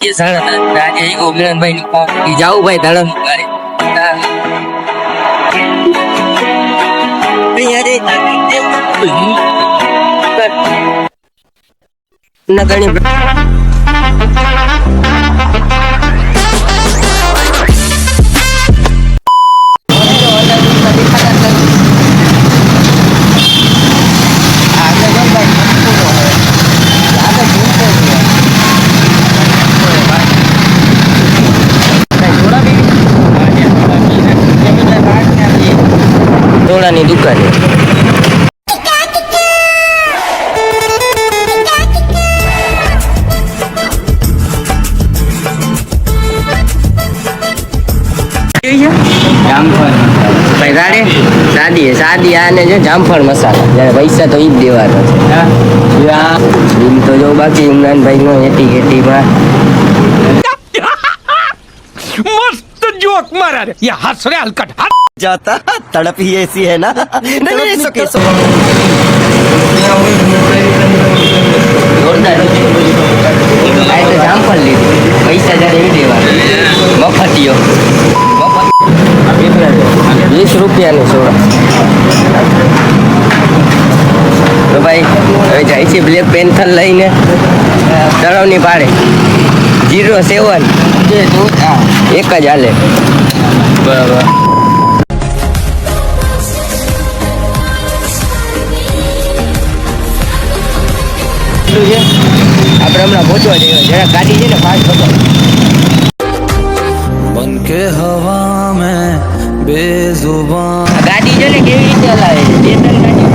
ये सर राजे ही गोमिलन भाई की जाओ भाई धड़न अरे नगणी ની દુકાન ભાઈ ગાડે સાદી આને જો જામફળ મસાલા જયારે પૈસા તો ઈ જ દેવાનો છે બિલ તો જો બાકી ઇમરાનભાઈ નો એટીમાં मस्त जोक मारा रे ये हंस रहे हलकट जाता तड़प ही ऐसी है ना नहीं सके જામફળ લીધું પૈસા જયારે એવી દેવાના મફતિયો 20 રૂપિયાની સોડા તો ભાઈ હવે જાય છે બ્લેક પેન્થર લઈને તળાવની પાડે 07 એક જ હાલે બરાબર આપણે હમણાં પહોંચવા જઈએ જરા ગાડી છે ને ફાસ્ટ પકડ बन के हवा में बेजुबान ગાડી છે ને કેવી રીતે હલાવે છે 2-3 ગાડી